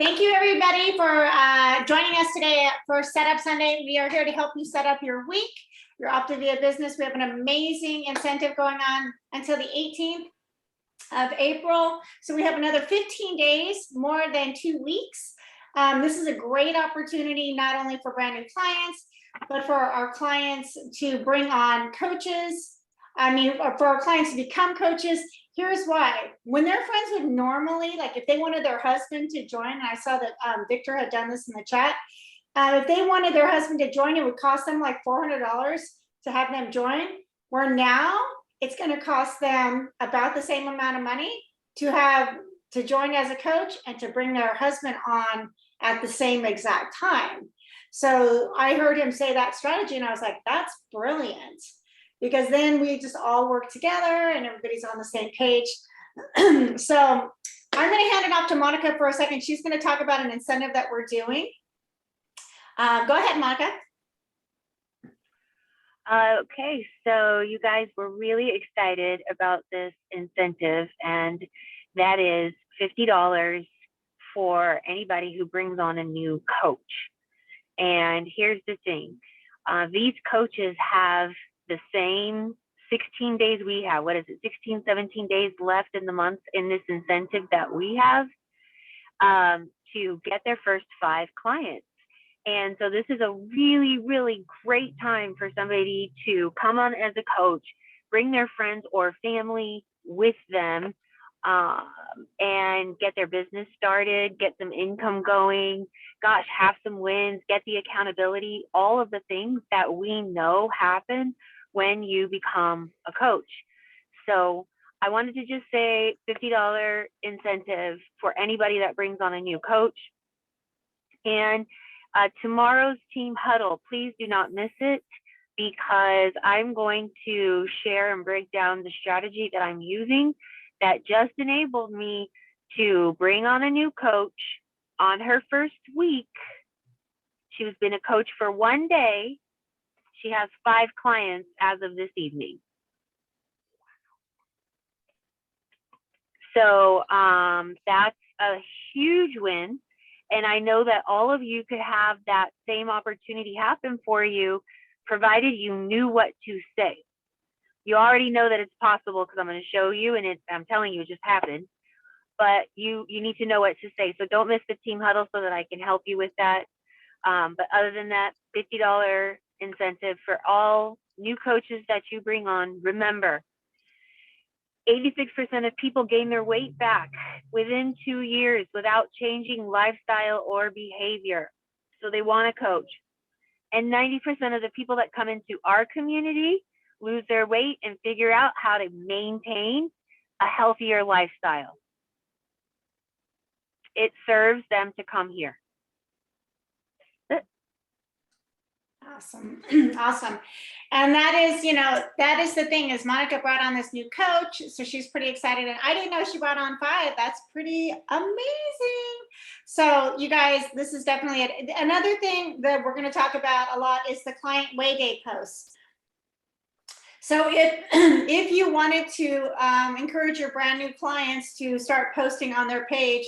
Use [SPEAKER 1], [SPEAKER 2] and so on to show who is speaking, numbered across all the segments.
[SPEAKER 1] Thank you, everybody, for joining us today for Setup Sunday. We are here to help you set up your week, your Optavia business. We have an amazing incentive going on until the 18th of April. So we have another 15 days, more than 2 weeks. This is a great opportunity, not only for brand new clients, but for our clients to bring on coaches. For our clients to become coaches. Here's why. When their friends would normally, like if they wanted their husband to join, and I saw that Victor had done this in the chat, if they wanted their husband to join, it would cost them like $400 to have them join, where now it's going to cost them about the same amount of money to join as a coach and to bring their husband on at the same exact time. So I heard him say that strategy and I was like, that's brilliant. Because then we just all work together and everybody's on the same page. So I'm going to hand it off to Monica for a second. She's going to talk about an incentive that we're doing. Go ahead, Monica.
[SPEAKER 2] Okay, so you guys were really excited about this incentive, and that is $50 for anybody who brings on a new coach. And here's the thing. These coaches have the same 16 days we have. What is it, 16, 17 days left in the month in this incentive that we have to get their first 5 clients. And so this is a really, really great time for somebody to come on as a coach, bring their friends or family with them, and get their business started, get some income going, gosh, have some wins, get the accountability, all of the things that we know happen when you become a coach. So I wanted to just say $50 incentive for anybody that brings on a new coach. And tomorrow's team huddle, please do not miss it, because I'm going to share and break down the strategy that I'm using that just enabled me to bring on a new coach on her first week. She's been a coach for 1 day. She has 5 clients as of this evening. So that's a huge win. And I know that all of you could have that same opportunity happen for you, provided you knew what to say. You already know that it's possible because I'm going to show you, and I'm telling you, it just happened. But you need to know what to say. So don't miss the team huddle so that I can help you with that. But other than that, $50 incentive for all new coaches that you bring on. Remember, 86% of people gain their weight back within 2 years without changing lifestyle or behavior. So they want a coach. And 90% of the people that come into our community lose their weight and figure out how to maintain a healthier lifestyle. It serves them to come here.
[SPEAKER 1] Awesome. Awesome. And that is, that is the thing, is Monica brought on this new coach. So she's pretty excited. And I didn't know she brought on 5. That's pretty amazing. So you guys, this is definitely it. Another thing that we're going to talk about a lot is the client way day posts. So if you wanted to encourage your brand new clients to start posting on their page,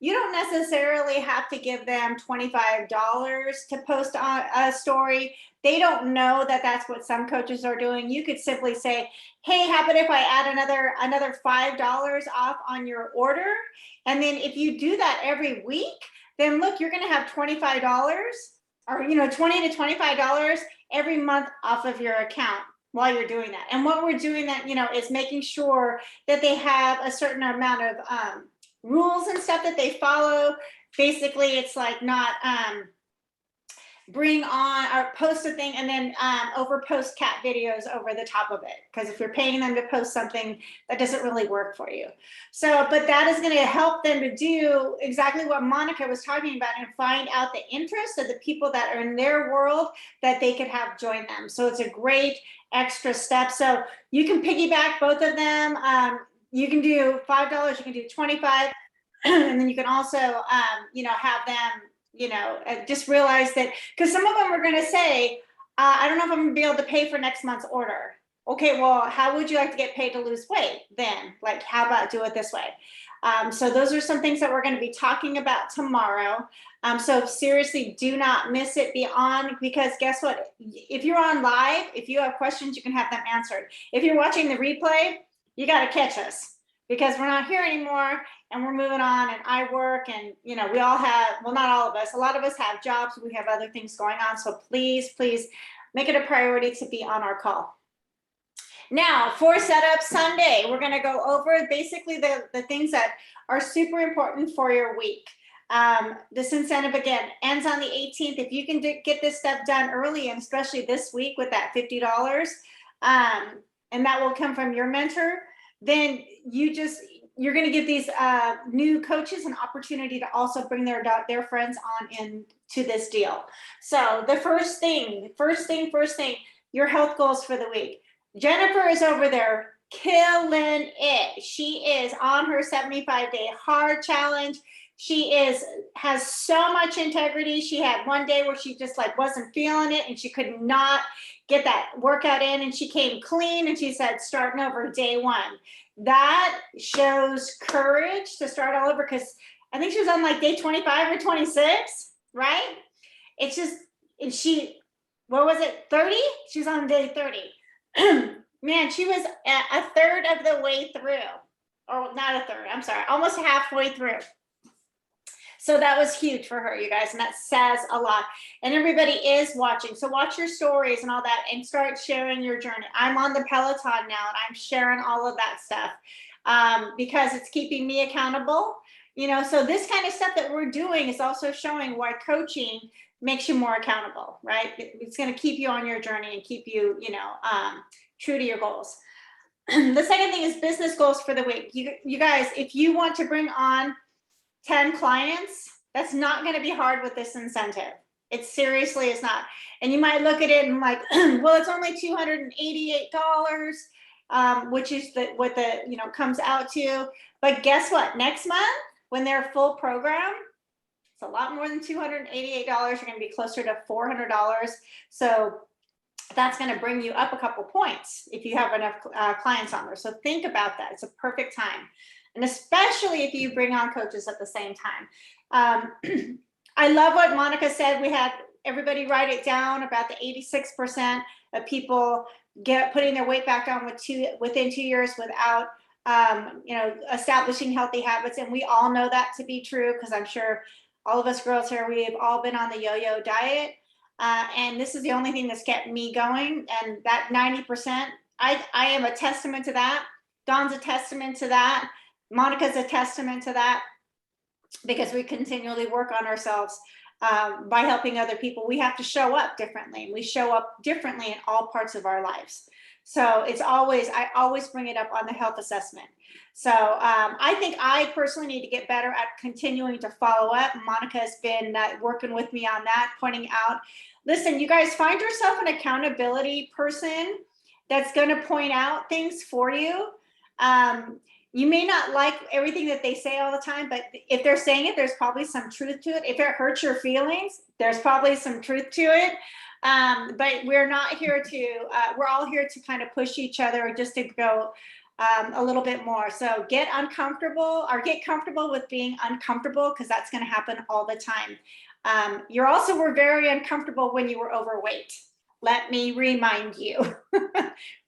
[SPEAKER 1] you don't necessarily have to give them $25 to post on a story. They don't know that that's what some coaches are doing. You could simply say, hey, how about if I add another $5 off on your order? And then if you do that every week, then look, you're going to have $25 or, $20 to $25 every month off of your account while you're doing that. And what we're doing that, is making sure that they have a certain amount of rules and stuff that they follow. Basically, it's like not bring on or post a thing and then over post cat videos over the top of it, because if you're paying them to post something, that doesn't really work for you. So but that is going to help them to do exactly what Monica was talking about and find out the interests of the people that are in their world that they could have join them. So it's a great extra step. So you can piggyback both of them. You can do $5, you can do $25, and then you can also, have them, just realize that, because some of them are going to say, I don't know if I'm going to be able to pay for next month's order. Okay, well, how would you like to get paid to lose weight then? Like, how about do it this way? So those are some things that we're going to be talking about tomorrow. So seriously, do not miss it. Be on, because guess what? If you're on live, if you have questions, you can have them answered. If you're watching the replay, you got to catch us, because we're not here anymore and we're moving on, and I work, and we all have, well, not all of us, a lot of us have jobs, we have other things going on. So please make it a priority to be on our call. Now, for Setup Sunday, we're going to go over basically the things that are super important for your week. This incentive, again, ends on the 18th. If you can get this stuff done early, and especially this week with that $50, and that will come from your mentor, then you're going to give these new coaches an opportunity to also bring their friends on into this deal. So the first thing, your health goals for the week. Jennifer is over there killing it. She is on her 75-day hard challenge. She has so much integrity. She had one day where she just wasn't feeling it, and she could not get that workout in, and she came clean, and she said starting over day one. That shows courage to start all over, because I think she was on day 25 or 26, right? It's just, and what was it, 30? She was on day 30. Man, she was a third of the way through, or not a third, I'm sorry, almost halfway through. So that was huge for her, you guys, and that says a lot. And everybody is watching, so watch your stories and all that, and start sharing your journey. I'm on the Peloton now, and I'm sharing all of that stuff because it's keeping me accountable. So this kind of stuff that we're doing is also showing why coaching makes you more accountable, right? It's going to keep you on your journey and keep you, true to your goals. The second thing is business goals for the week. You guys, if you want to bring on 10 clients, that's not going to be hard with this incentive. It seriously is not. And you might look at it and well, it's only $288, which is what comes out to. But guess what? Next month, when they're full program, it's a lot more than $288. You're going to be closer to $400. So that's going to bring you up a couple points if you have enough clients on there. So think about that. It's a perfect time. And especially if you bring on coaches at the same time. I love what Monica said. We had everybody write it down about the 86% of people putting their weight back on within 2 years without establishing healthy habits. And we all know that to be true, because I'm sure all of us girls here, we have all been on the yo-yo diet. And this is the only thing that's kept me going. And that 90%, I am a testament to that. Dawn's a testament to that. Monica's a testament to that, because we continually work on ourselves by helping other people. We have to show up differently, and we show up differently in all parts of our lives. So I always bring it up on the health assessment. So I think I personally need to get better at continuing to follow up. Monica has been working with me on that, pointing out, listen, you guys, find yourself an accountability person that's going to point out things for you. You may not like everything that they say all the time, but if they're saying it, there's probably some truth to it. If it hurts your feelings, there's probably some truth to it. But we're not here we're all here to kind of push each other, just to go a little bit more. So get uncomfortable, or get comfortable with being uncomfortable, because that's going to happen all the time. You also were very uncomfortable when you were overweight. Let me remind you,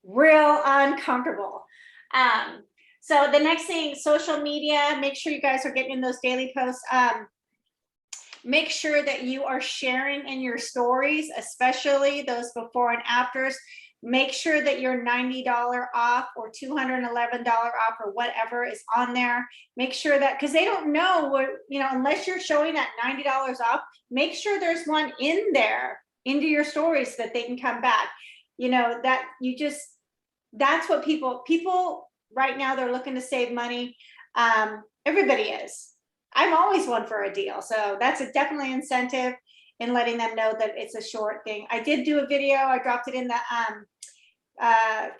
[SPEAKER 1] real uncomfortable. So the next thing, social media, make sure you guys are getting in those daily posts. Make sure that you are sharing in your stories, especially those before and afters. Make sure that your $90 off or $211 off or whatever is on there. Make sure that, because they don't know what, unless you're showing that $90 off, make sure there's one in there into your stories so that they can come back. That's what people right now, they're looking to save money. Everybody is. I'm always one for a deal. So that's definitely incentive in letting them know that it's a short thing. I did do a video. I dropped it in the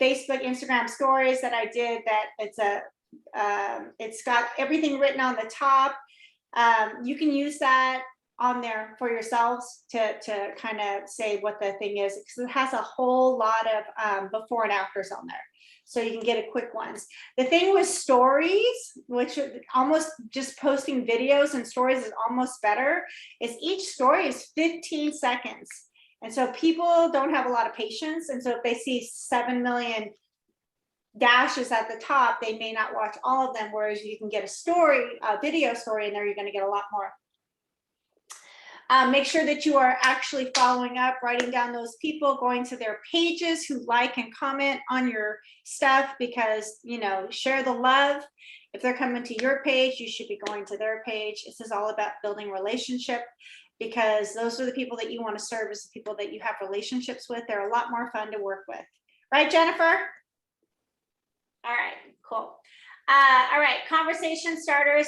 [SPEAKER 1] Facebook, Instagram stories that I did, that it's got everything written on the top. You can use that on there for yourselves to kind of say what the thing is, because it has a whole lot of before and afters on there. so you can get a quick ones. The thing with stories, which are almost just posting videos and stories is almost better, is each story is 15 seconds. And so people don't have a lot of patience. And so if they see 7 million dashes at the top, they may not watch all of them. Whereas you can get a story, a video story in there, you're going to get a lot more. Make sure that you are actually following up, writing down those people, going to their pages who like and comment on your stuff, because, you know, share the love. If they're coming to your page, you should be going to their page. This is all about building relationship, because those are the people that you want to serve, as the people that you have relationships with. They're a lot more fun to work with. Right, Jennifer? All right, cool. All right, conversation starters.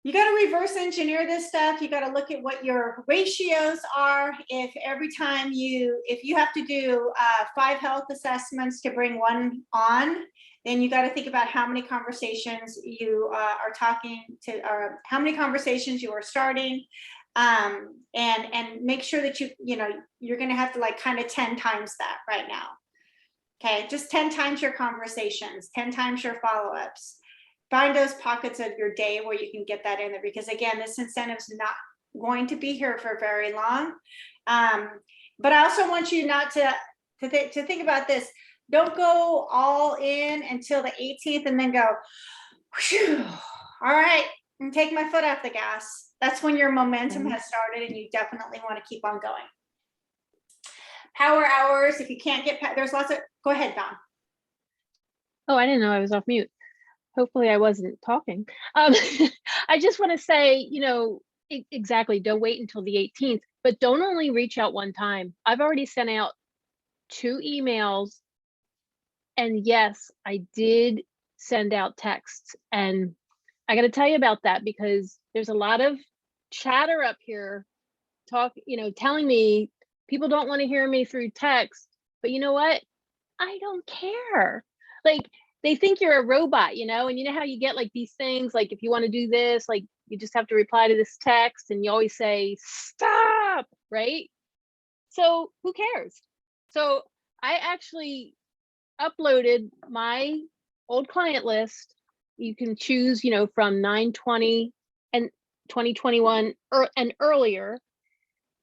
[SPEAKER 1] You got to reverse engineer this stuff. You got to look at what your ratios are. If every time if you have to do 5 health assessments to bring one on, then you got to think about how many conversations you are talking to, or how many conversations you are starting, and make sure that you're going to have to like kind of 10 times that right now. Okay, just 10 times your conversations, 10 times your follow-ups. Find those pockets of your day where you can get that in there, because again, this incentive is not going to be here for very long. But I also want you not to think about this. Don't go all in until the 18th and then go, whew, all right, and take my foot off the gas. That's when your momentum has started, and you definitely want to keep on going. Power hours, if you can't get, there's lots of, go ahead, Dawn.
[SPEAKER 3] Oh, I didn't know I was off mute. Hopefully I wasn't talking. I just want to say, you know, exactly, don't wait until the 18th, but don't only reach out one time. I've already sent out 2 emails, and yes, I did send out texts, and I got to tell you about that, because there's a lot of chatter up here telling me people don't want to hear me through text, but you know what? I don't care. Like, they think you're a robot, and you know how you get like these things, like if you want to do this, like you just have to reply to this text, and you always say, stop, right? So who cares? So I actually uploaded my old client list. You can choose, from 9/20 and 2021 and earlier,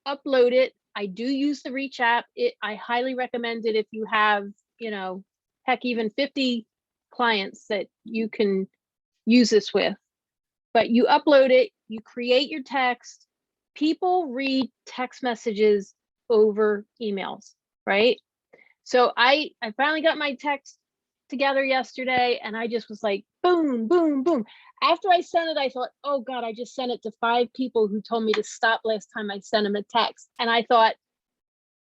[SPEAKER 3] upload it. I do use the Reach app. I highly recommend it if you have, heck, even 50 clients that you can use this with. But you upload it, you create your text. People read text messages over emails, right? So I finally got my text together yesterday, and I just was like, boom, boom, boom. After I sent it, I thought, oh God, I just sent it to 5 people who told me to stop last time I sent them a text. And I thought,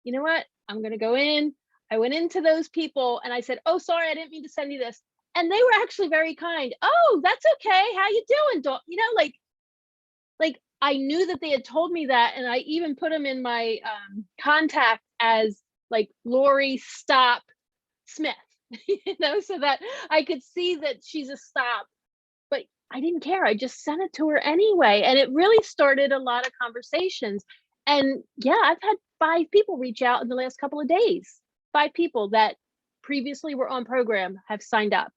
[SPEAKER 3] you know what? I'm going to go in. I went into those people and I said, oh, sorry, I didn't mean to send you this. And they were actually very kind. Oh, that's okay. How you doing? Like I knew that they had told me that. And I even put them in my contact as like Lori Stop Smith, so that I could see that she's a stop. But I didn't care. I just sent it to her anyway. And it really started a lot of conversations. And yeah, I've had 5 people reach out in the last couple of days. 5 people that previously were on program have signed up.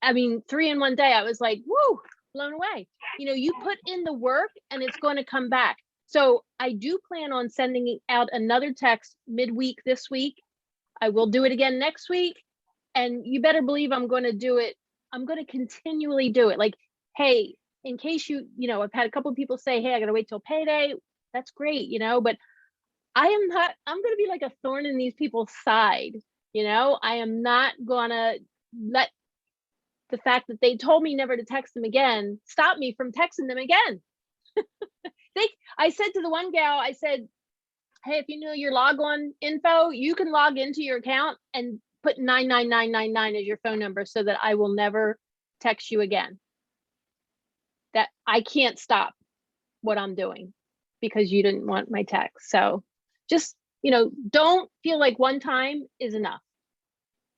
[SPEAKER 3] I mean, 3 in one day. I was like, woo, blown away. You put in the work and it's going to come back. So I do plan on sending out another text midweek this week. I will do it again next week. And you better believe I'm going to do it. I'm going to continually do it. Like, hey, in case I've had a couple of people say, hey, I got to wait till payday. That's great, but I'm going to be like a thorn in these people's side. I am not going to let the fact that they told me never to text them again stop me from texting them again. I said to the one gal, I said, hey, if you know your logon info, you can log into your account and put 99999 as your phone number so that I will never text you again. That I can't stop what I'm doing because you didn't want my text. So just, don't feel like one time is enough.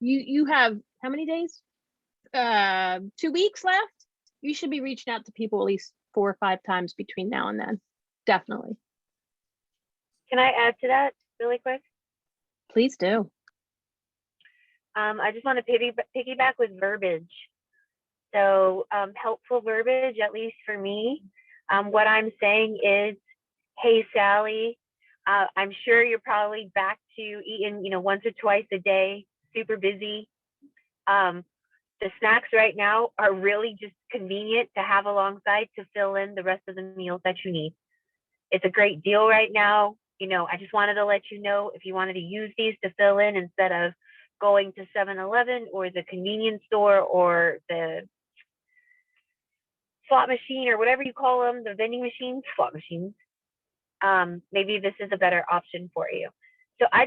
[SPEAKER 3] You have how many days? 2 weeks left. You should be reaching out to people at least 4 or 5 times between now and then. Definitely.
[SPEAKER 2] Can I add to that really quick?
[SPEAKER 3] Please do.
[SPEAKER 2] I just want to piggyback with verbiage. So helpful verbiage, at least for me. What I'm saying is, hey, Sally, I'm sure you're probably back to eating, once or twice a day, super busy. The snacks right now are really just convenient to have alongside to fill in the rest of the meals that you need. It's a great deal right now. I just wanted to let you know if you wanted to use these to fill in instead of going to 7-Eleven or the convenience store or the slot machine or whatever you call them, the vending machines, slot machines. Maybe this is a better option for you. So I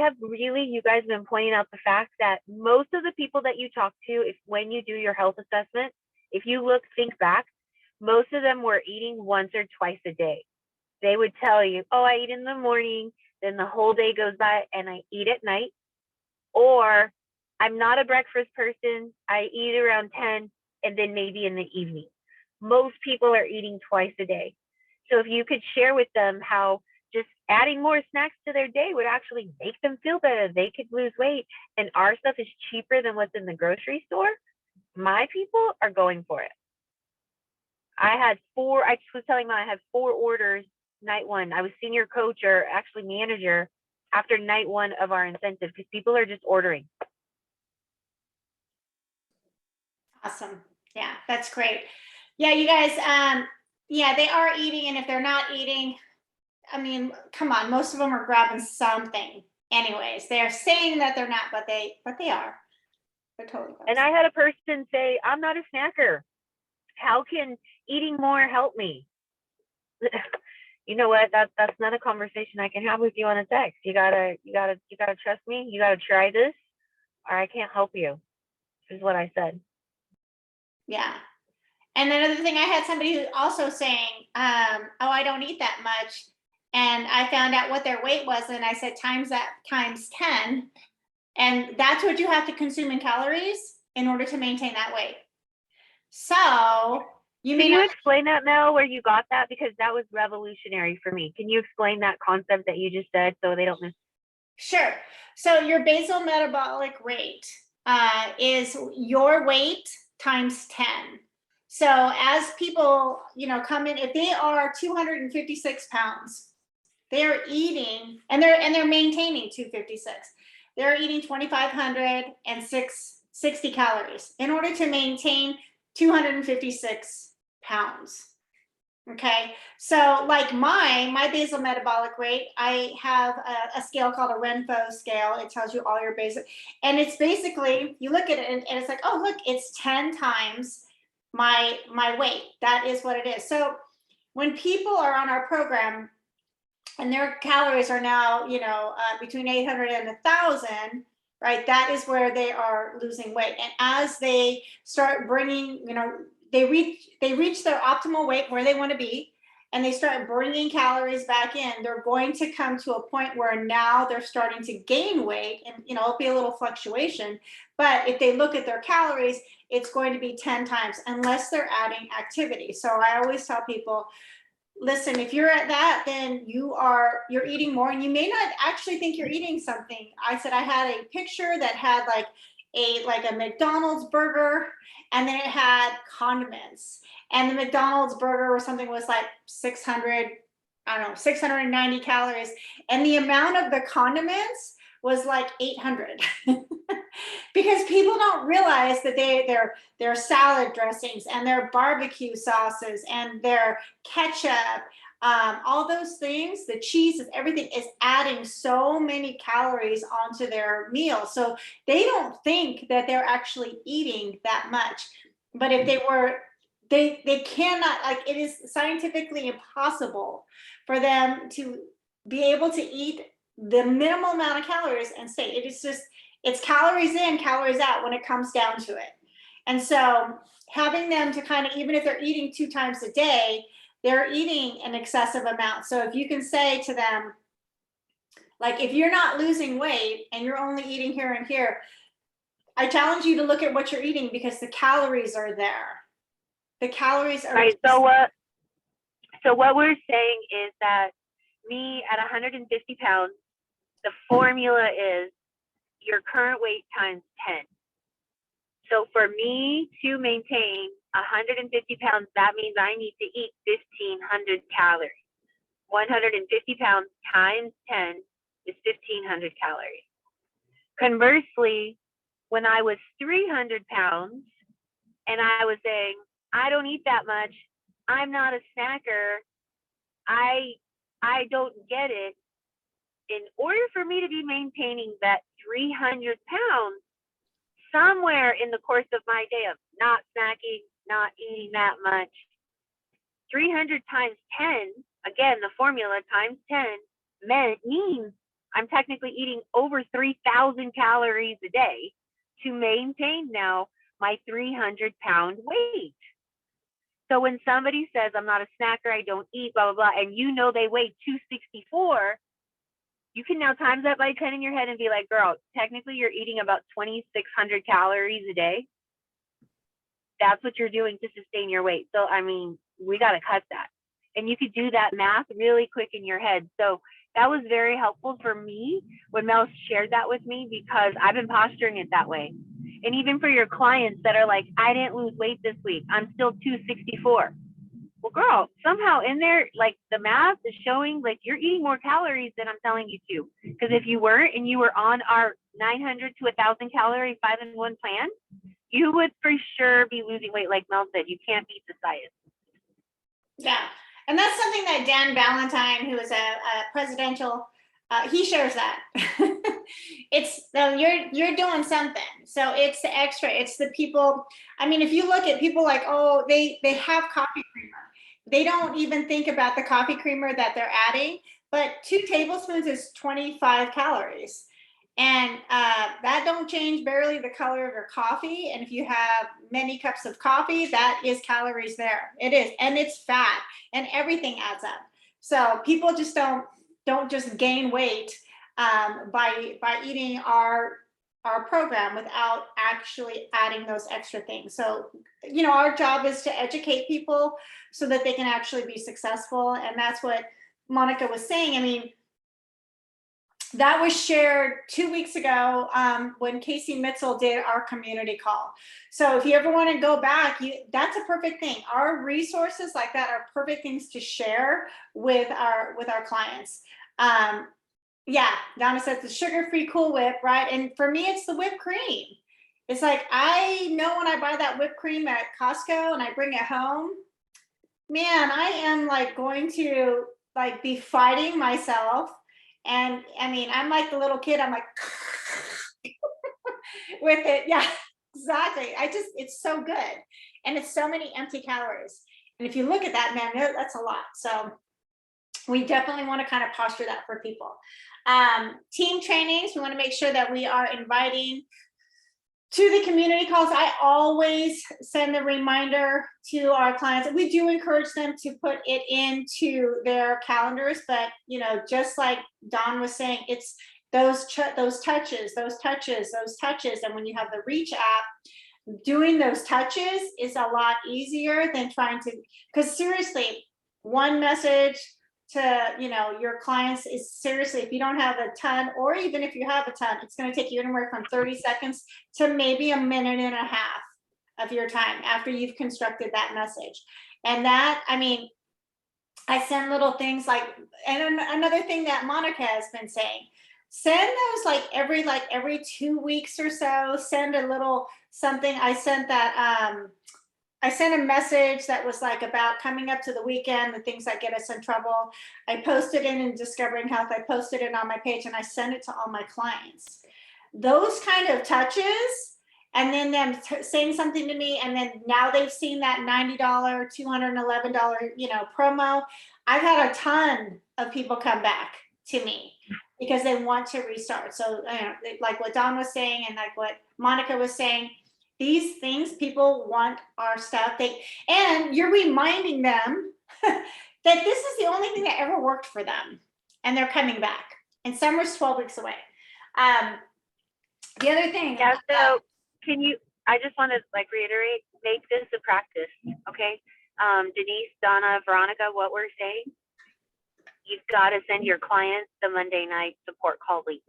[SPEAKER 2] have really, you guys have been pointing out the fact that most of the people that you talk to, when you do your health assessment, if you think back, most of them were eating once or twice a day. They would tell you, oh, I eat in the morning, then the whole day goes by and I eat at night. Or I'm not a breakfast person, I eat around 10 and then maybe in the evening. Most people are eating twice a day. So if you could share with them how just adding more snacks to their day would actually make them feel better, they could lose weight, and our stuff is cheaper than what's in the grocery store, my people are going for it. I was telling them I had 4 orders night one. I was senior coach or actually manager after night one of our incentive because people are just ordering.
[SPEAKER 1] Awesome. Yeah, that's great. Yeah, you guys, yeah, they are eating, and if they're not eating, I mean, come on, most of them are grabbing something. Anyways, they're saying that they're not, but they are. They're totally.
[SPEAKER 2] And I had a person say, I'm not a snacker. How can eating more help me? You know what? That's not a conversation I can have with you on a text. You gotta trust me. You gotta try this, or I can't help you. Is what I said.
[SPEAKER 1] Yeah. And another thing, I had somebody who also saying, oh, I don't eat that much. And I found out what their weight was, and I said, times 10. And that's what you have to consume in calories in order to maintain that weight. So you may
[SPEAKER 2] Can you explain that, Mel, where you got that? Because that was revolutionary for me. Can you explain that concept that you just said so they don't miss?
[SPEAKER 1] Sure. So your basal metabolic rate is your weight times 10. So as people, come in, if they are 256 pounds, they're eating, and they're maintaining 256. They're eating 2,560 calories in order to maintain 256 pounds. Okay, so like my basal metabolic rate, I have a scale called a Renfo scale. It tells you all your basic, and it's basically, you look at it and it's like, oh, look, it's 10 times my weight. That is what it is. So when people are on our program and their calories are now, between 800 and 1,000, right? That is where they are losing weight. And as they start bringing, they reach their optimal weight where they want to be, and they start bringing calories back in, they're going to come to a point where now they're starting to gain weight, and it'll be a little fluctuation, but if they look at their calories, it's going to be 10 times unless they're adding activity. So I always tell people, listen, if you're at that, then you're eating more, and you may not actually think you're eating something. I said I had a picture that had like a McDonald's burger, and then it had condiments, and the McDonald's burger or something was like 690 calories, and the amount of the condiments was like 800. Because people don't realize that their salad dressings and their barbecue sauces and their ketchup, all those things, the cheese, everything is adding so many calories onto their meal. So they don't think that they're actually eating that much. But if they were, they cannot, like, it is scientifically impossible for them to be able to eat the minimal amount of calories and stay. It is just, it's calories in, calories out when it comes down to it. And so having them to kind of, even if they're eating 2 times a day, they're eating an excessive amount. So if you can say to them, like, if you're not losing weight and you're only eating here and here, I challenge you to look at what you're eating, because the calories are there. The calories are
[SPEAKER 2] right. So what we're saying is that me at 150 pounds, the formula is your current weight times 10. So for me to maintain 150 pounds, that means I need to eat 1,500 calories. 150 pounds times 10 is 1,500 calories. Conversely, when I was 300 pounds and I was saying, I don't eat that much, I'm not a snacker, I don't get it. In order for me to be maintaining that 300 pounds, somewhere in the course of my day of not snacking, not eating that much, 300 times 10, again, the formula times 10 means I'm technically eating over 3,000 calories a day to maintain now my 300-pound weight. So when somebody says, I'm not a snacker, I don't eat, blah, blah, blah, and you know they weigh 264, you can now times that by 10 in your head and be like, girl, technically you're eating about 2,600 calories a day. That's what you're doing to sustain your weight. So, I mean, we got to cut that. And you could do that math really quick in your head. So that was very helpful for me when Mel shared that with me, because I've been posturing it that way. And even for your clients that are like, I didn't lose weight this week, I'm still 264. Well, girl, somehow in there, like the math is showing like you're eating more calories than I'm telling you to. Because if you weren't and you were on our 900 to 1,000 calorie 5-in-1 plan, you would for sure be losing weight. Like Mel said, you can't beat the science.
[SPEAKER 1] Yeah. And that's something that Dan Valentine, who is a presidential, he shares that. It's you're doing something. So it's the extra, it's the people. I mean, if you look at people like, oh, they have coffee creamer. They don't even think about the coffee creamer that they're adding, but 2 tablespoons is 25 calories. And that don't change barely the color of your coffee. And if you have many cups of coffee, that is calories there. It is, and it's fat, and everything adds up. So people just don't just gain weight by eating our program without actually adding those extra things. So, you know, our job is to educate people so that they can actually be successful. And that's what Monica was saying. I mean, that was shared 2 weeks ago when Casey Mitchell did our community call. So if you ever want to go back, that's a perfect thing. Our resources like that are perfect things to share with our clients. Yeah, Donna says the sugar-free Cool Whip, right? And for me, it's the whipped cream. It's like, I know when I buy that whipped cream at Costco and I bring it home, man, I am like going to like be fighting myself. And I mean, I'm like the little kid, I'm like with it. Yeah, exactly. It's so good. And it's so many empty calories. And if you look at that, man, that's a lot. So we definitely want to kind of posture that for people. Team trainings, we want to make sure that we are inviting to the community calls. I always send a reminder to our clients. We do encourage them to put it into their calendars, but you know, just like Dawn was saying, it's those touches. And when you have the Reach app, doing those touches is a lot easier than trying to, because seriously, one message to, you know, your clients is seriously, if you don't have a ton, or even if you have a ton, it's going to take you anywhere from 30 seconds to maybe a minute and a half of your time after you've constructed that message. And that, I mean, I send little things like, and another thing that Monica has been saying, send those like every 2 weeks or so, send a little something. I sent that, I sent a message that was like about coming up to the weekend, the things that get us in trouble. I posted it in Discovering Health. I posted it on my page and I sent it to all my clients. Those kind of touches, and then them saying something to me, and then now they've seen that $90, $211, you know, promo. I've had a ton of people come back to me because they want to restart. So like what Dawn was saying and like what Monica was saying, these things, people want our stuff. And you're reminding them that this is the only thing that ever worked for them, and they're coming back. And summer's 12 weeks away. The other thing.
[SPEAKER 2] Yeah. So can you? I just want to like reiterate, make this a practice, okay? Denise, Donna, Veronica, what we're saying, you've got to send your clients the Monday night support call link.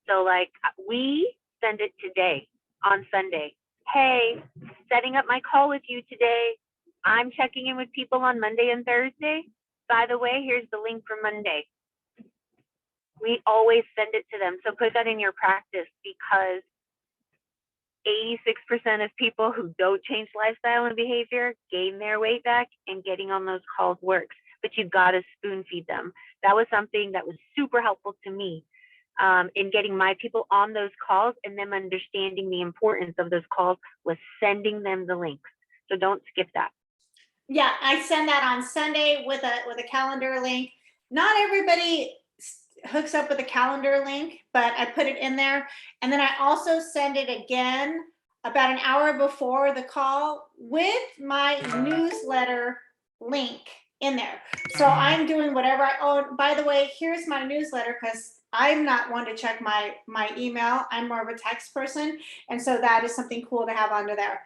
[SPEAKER 2] So like we send it today on Sunday. Hey, setting up my call with you today. I'm checking in with people on Monday and Thursday. By the way, here's the link for Monday. We always send it to them. So put that in your practice, because 86% of people who don't change lifestyle and behavior gain their weight back, and getting on those calls works, but you've got to spoon feed them. That was something that was super helpful to me in getting my people on those calls, and them understanding the importance of those calls was sending them the links. So don't skip that.
[SPEAKER 1] Yeah, I send that on Sunday with a calendar link. Not everybody hooks up with a calendar link, but I put it in there. And then I also send it again about an hour before the call with my newsletter link in there. So I'm doing whatever by the way, here's my newsletter, because I'm not one to check my email. I'm more of a text person. And so that is something cool to have under there.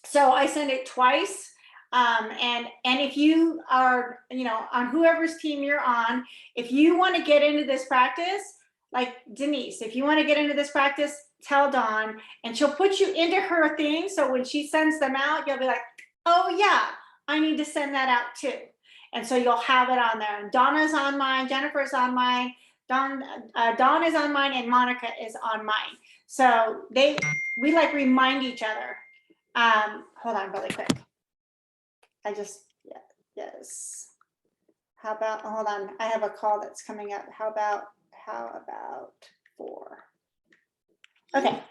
[SPEAKER 1] So I send it twice. And if you are, on whoever's team you're on, if you want to get into this practice, like Denise, if you want to get into this practice, tell Dawn, and she'll put you into her thing. So when she sends them out, you'll be like, oh yeah, I need to send that out too. And so you'll have it on there. And Donna's on mine, Jennifer's on mine, Dawn is on mine, and Monica is on mine. So we like remind each other. Hold on really quick. Yes. How about, hold on, I have a call that's coming up. How about 4? Okay,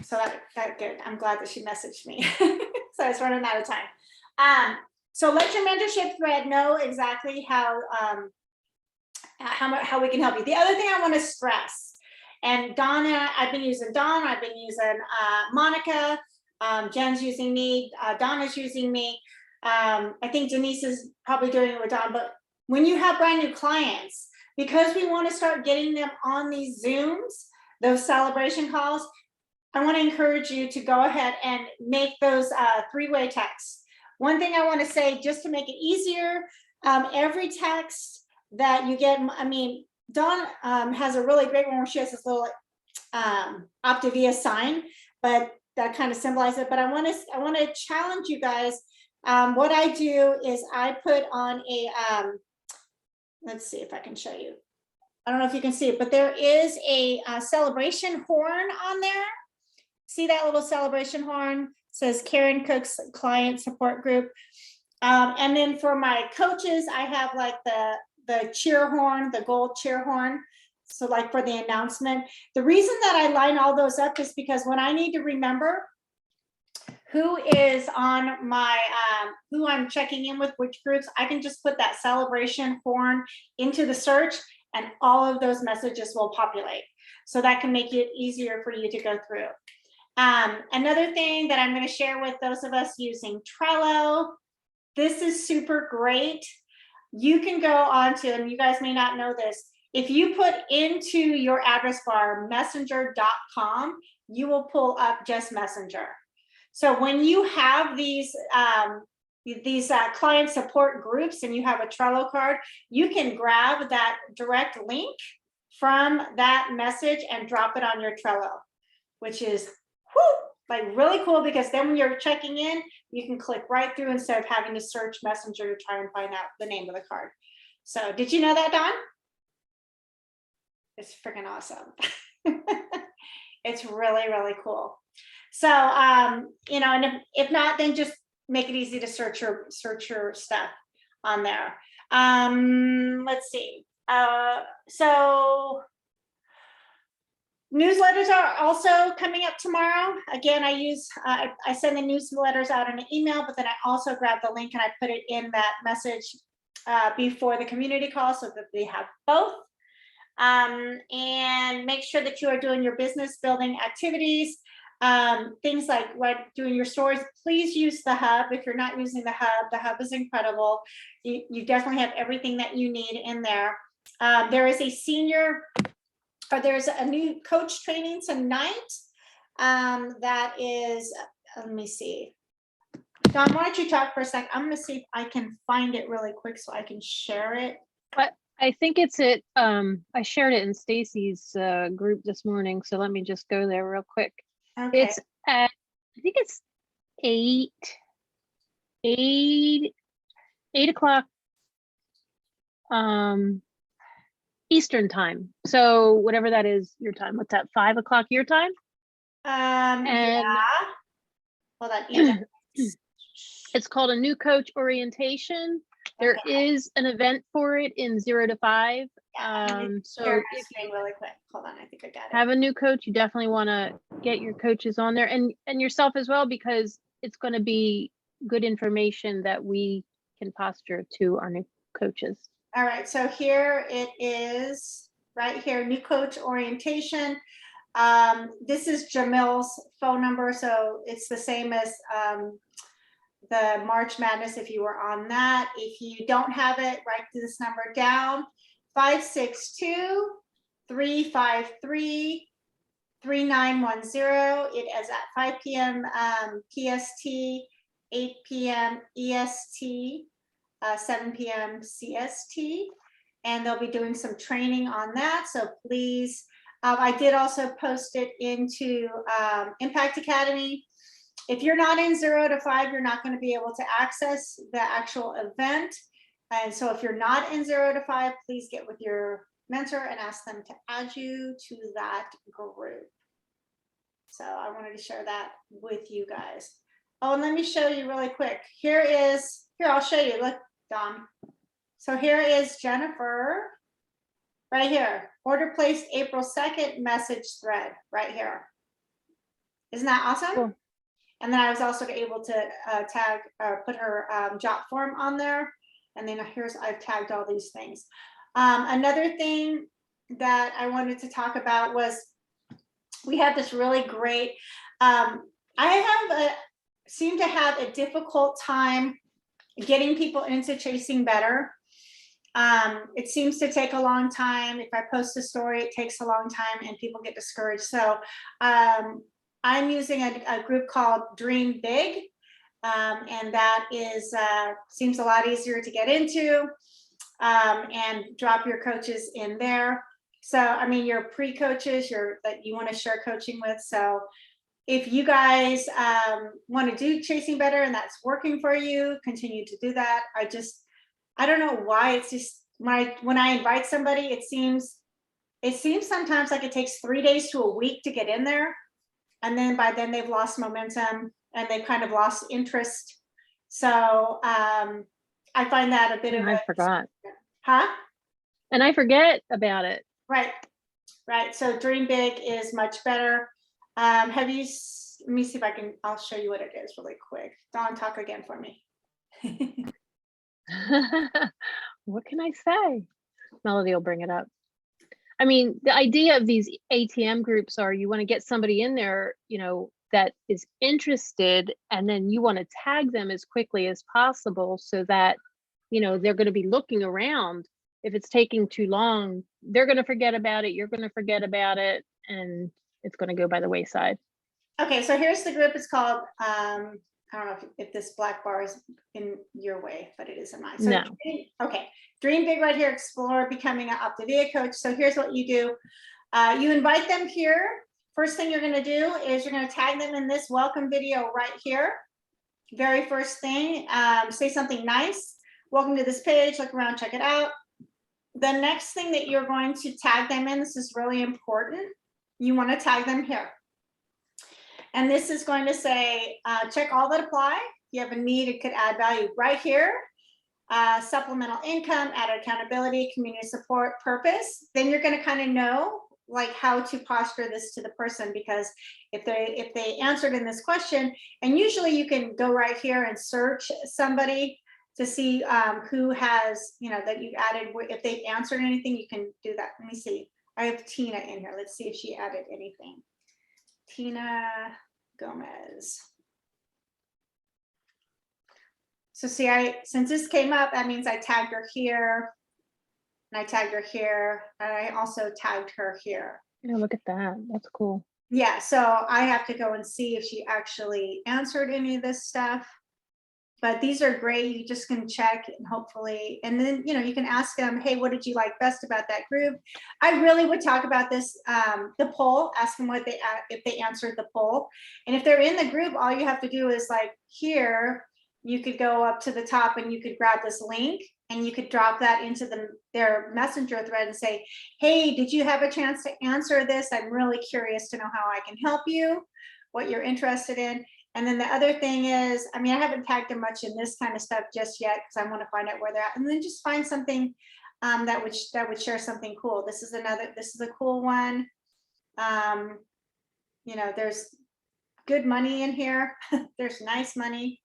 [SPEAKER 1] so that good. I'm glad that she messaged me. So I was running out of time. So let your mentorship thread know exactly how we can help you. The other thing I want to stress, and Donna, I've been using Dawn, I've been using Monica, Jen's using me, Donna's using me. I think Denise is probably doing it with Dawn, but when you have brand new clients, because we want to start getting them on these Zooms, those celebration calls, I want to encourage you to go ahead and make those 3-way texts. One thing I want to say, just to make it easier, every text that you get, Dawn has a really great one where she has this little Optavia sign, but that kind of symbolizes it. But I want to challenge you guys. What I do is I put on a, let's see if I can show you. I don't know if you can see it, but there is a celebration horn on there. See that little celebration horn? It says Karen Cook's Client Support Group. And then for my coaches, I have like the cheer horn, the gold cheer horn. So like for the announcement. The reason that I line all those up is because when I need to remember who is on my, who I'm checking in with, which groups, I can just put that celebration horn into the search, and all of those messages will populate. So that can make it easier for you to go through. Another thing that I'm going to share with those of us using Trello, this is super great. You can go on to, and you guys may not know this, if you put into your address bar messenger.com, you will pull up just Messenger. So when you have these client support groups and you have a Trello card, you can grab that direct link from that message and drop it on your Trello, which is like really cool, because then when you're checking in, you can click right through instead of having to search Messenger to try and find out the name of the card. So did you know that, Dawn? It's freaking awesome. It's really, really cool. So, and if not, then just make it easy to search your stuff on there. Let's see. So newsletters are also coming up tomorrow. Again, I send the newsletters out in an email, but then I also grab the link and I put it in that message before the community call so that they have both. And make sure that you are doing your business building activities. Things like doing your stories. Please use the hub. If you're not using the hub is incredible. You definitely have everything that you need in there. There is there's a new coach training tonight. That is, let me see. Dawn, why don't you talk for a sec? I'm going to see if I can find it really quick so I can share it.
[SPEAKER 3] What? I think it's at, I shared it in Stacy's group this morning, so let me just go there real quick.
[SPEAKER 1] Okay,
[SPEAKER 3] It's at, I think it's 8 o'clock Eastern time. So whatever that is, your time. What's that, 5 o'clock your time?
[SPEAKER 1] yeah,
[SPEAKER 3] And
[SPEAKER 1] hold on, event.
[SPEAKER 3] it's called a new coach orientation. There is an event for it in 0 to 5. So
[SPEAKER 1] Share my
[SPEAKER 3] if
[SPEAKER 1] screen really quick. Hold on, I think I got it.
[SPEAKER 3] have a new coach, you definitely want to get your coaches on there and yourself as well, because it's going to be good information that we can posture to our new coaches.
[SPEAKER 1] All right, so here it is, right here, new coach orientation. This is Jamil's phone number, so it's the same as the March Madness if you were on that. If you don't have it, write this number down, 562-353-3910. It is at 5 p.m. PST, 8 p.m. EST, 7 p.m. CST, and they'll be doing some training on that. So please, I did also post it into Impact Academy. If you're not in 0 to 5, you're not going to be able to access the actual event. And so if you're not in 0 to 5, please get with your mentor and ask them to add you to that group. So I wanted to share that with you guys. Oh, and let me show you really quick. Here, I'll show you. Look, Dom. So here is Jennifer, right here. Order placed April 2nd, message thread, right here. Isn't that awesome? Cool. And then I was also able to tag or put her jot form on there. And then I've tagged all these things. Another thing that I wanted to talk about was we had this really great, seem to have a difficult time getting people into Chasing Better. It seems to take a long time. If I post a story, it takes a long time and people get discouraged. So I'm using a group called Dream Big. And that is seems a lot easier to get into, and drop your coaches in there. So, I mean, your pre-coaches that you want to share coaching with. So if you guys want to do Chasing Better and that's working for you, continue to do that. I don't know why. It's just when I invite somebody, it seems sometimes like it takes 3 days to a week to get in there. And then by then they've lost momentum and they've kind of lost interest. So I find that a bit of
[SPEAKER 3] I forgot.
[SPEAKER 1] Huh?
[SPEAKER 3] And I forget about it.
[SPEAKER 1] Right. So Dream Big is much better. Let me see if I'll show you what it is really quick. Dawn, talk again for me.
[SPEAKER 3] What can I say? Melody will bring it up. I mean, the idea of these ATM groups are you want to get somebody in there, that is interested, and then you want to tag them as quickly as possible so that, they're going to be looking around. If it's taking too long, they're going to forget about it. You're going to forget about it, and it's going to go by the wayside. Okay,
[SPEAKER 1] so here's the group. It's called, I don't know if this black bar is in your way, but it is in mine. So
[SPEAKER 3] no.
[SPEAKER 1] Dream Big right here, explore becoming an Optavia coach. So here's what you do. You invite them here. First thing you're going to do is you're going to tag them in this welcome video right here. Very first thing, say something nice. Welcome to this page, look around, check it out. The next thing that you're going to tag them in, this is really important. You want to tag them here. And this is going to say, check all that apply. If you have a need, it could add value right here. Supplemental income, added accountability, community support, purpose. Then you're going to kind of know like how to posture this to the person, because if they answered in this question, and usually you can go right here and search somebody to see who has, that you've added. If they've answered anything, you can do that. Let me see. I have Tina in here. Let's see if she added anything. Tina Gomez. So see, since this came up, that means I tagged her here, and I tagged her here, and I also tagged her here.
[SPEAKER 3] Yeah, look at that. That's cool.
[SPEAKER 1] Yeah, so I have to go and see if she actually answered any of this stuff. but these are great. You just can check and hopefully, and then, you know, you can ask them, hey, what did you like best about that group? I really would talk about this, the poll, ask them what they, if they answered the poll. And if they're in the group, all you have to do is like here, you could go up to the top and you could grab this link and you could drop that into their messenger thread and say, hey, did you have a chance to answer this? I'm really curious to know how I can help you, what you're interested in. And then the other thing is, I mean, I haven't tagged them much in this kind of stuff just yet because I want to find out where they're at, and then just find something that would share something cool. This is a cool one. You know, there's good money in here. There's nice money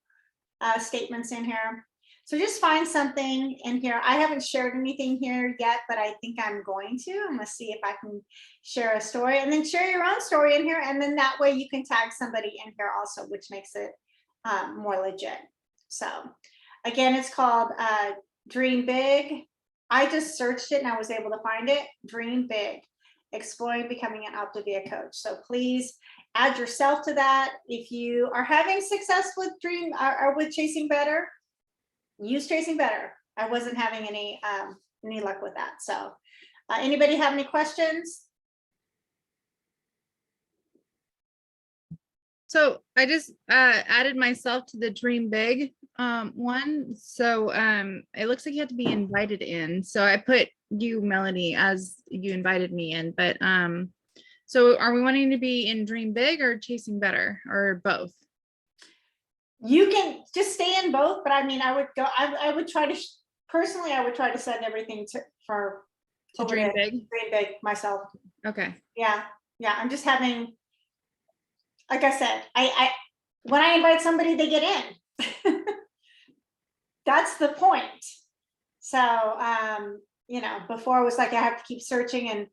[SPEAKER 1] statements in here. So just find something in here. I haven't shared anything here yet, but I think I'm going to. I'm gonna see if I can share a story, and then share your own story in here. And then that way you can tag somebody in here also, which makes it more legit. So again, it's called Dream Big. I just searched it and I was able to find it. Dream Big, exploring becoming an Optavia coach. So please add yourself to that. If you are having success with Dream or with Chasing Better, use Chasing Better. I wasn't having any luck with that. So anybody have any questions?
[SPEAKER 4] So I just added myself to the Dream Big one. So it looks like you have to be invited in. So I put you, Melanie, as you invited me in. But so are we wanting to be in Dream Big or Chasing Better, or both?
[SPEAKER 1] You can just stay in both, but I mean, I would go, I would try to, personally, I would try to send everything to
[SPEAKER 4] Dream Big?
[SPEAKER 1] Dream Big myself.
[SPEAKER 4] Okay.
[SPEAKER 1] Yeah. I'm just having, like I said, I when I invite somebody, they get in. That's the point. So, you know, before it was like I have to keep searching, and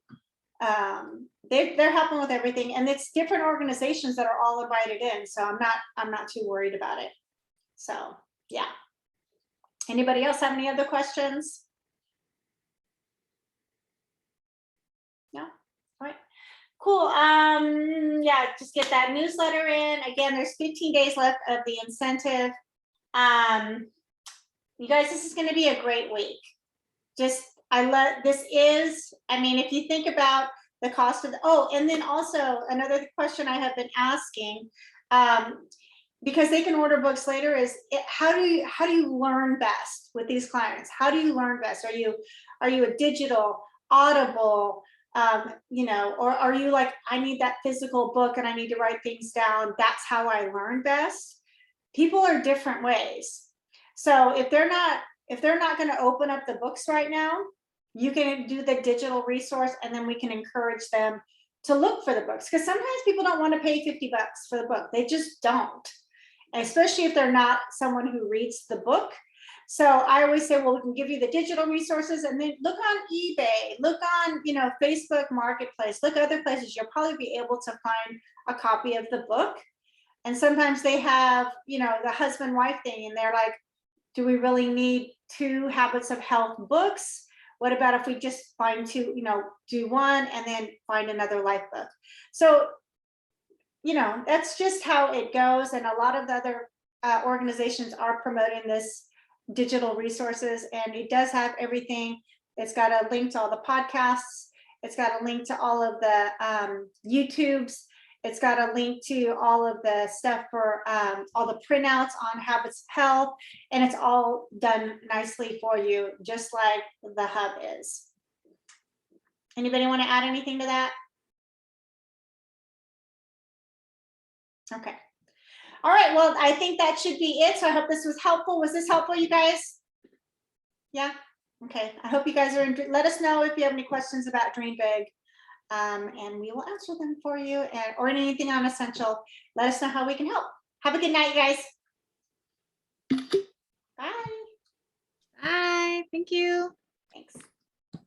[SPEAKER 1] they're helping with everything, and it's different organizations that are all invited in. So I'm not too worried about it. So yeah. Anybody else have any other questions? No? All right. Cool. Yeah, just get that newsletter in. Again, there's 15 days left of the incentive. You guys, this is going to be a great week. Just, I mean, if you think about the cost of and then also another question I have been asking, because they can order books later, is how do you learn best with these clients? How do you learn best? Are you a digital, Audible, you know, or are you like, I need that physical book and I need to write things down, that's how I learn best? People are different ways. So if they're not going to open up the books right now, you can do the digital resource, and then we can encourage them to look for the books, because sometimes people don't want to pay $50 for the book. They just don't, especially if they're not someone who reads the book. So I always say, well, we can give you the digital resources, and then look on eBay, look on, you know, Facebook Marketplace, look other places. You'll probably be able to find a copy of the book. And sometimes they have, you know, the husband-wife thing, and they're like, do we really need 2 habits of health books? What about if we just find 2, you know, do one and then find another life book? So, you know, that's just how it goes. And a lot of the other organizations are promoting this digital resources, and it does have everything. It's got a link to all the podcasts. It's got a link to all of the YouTubes. It's got a link to all of the stuff for all the printouts on habits of health, and it's all done nicely for you, just like the hub is. Anybody want to add anything to that? Okay. All right, well, I think that should be it. So I hope this was helpful. Was this helpful, you guys? Yeah? Okay, I hope you guys are, let us know if you have any questions about Dream Big. And we will answer them for you, or anything on Essential. Let us know how we can help. Have a good night, you guys. Bye.
[SPEAKER 4] Bye. Thank you.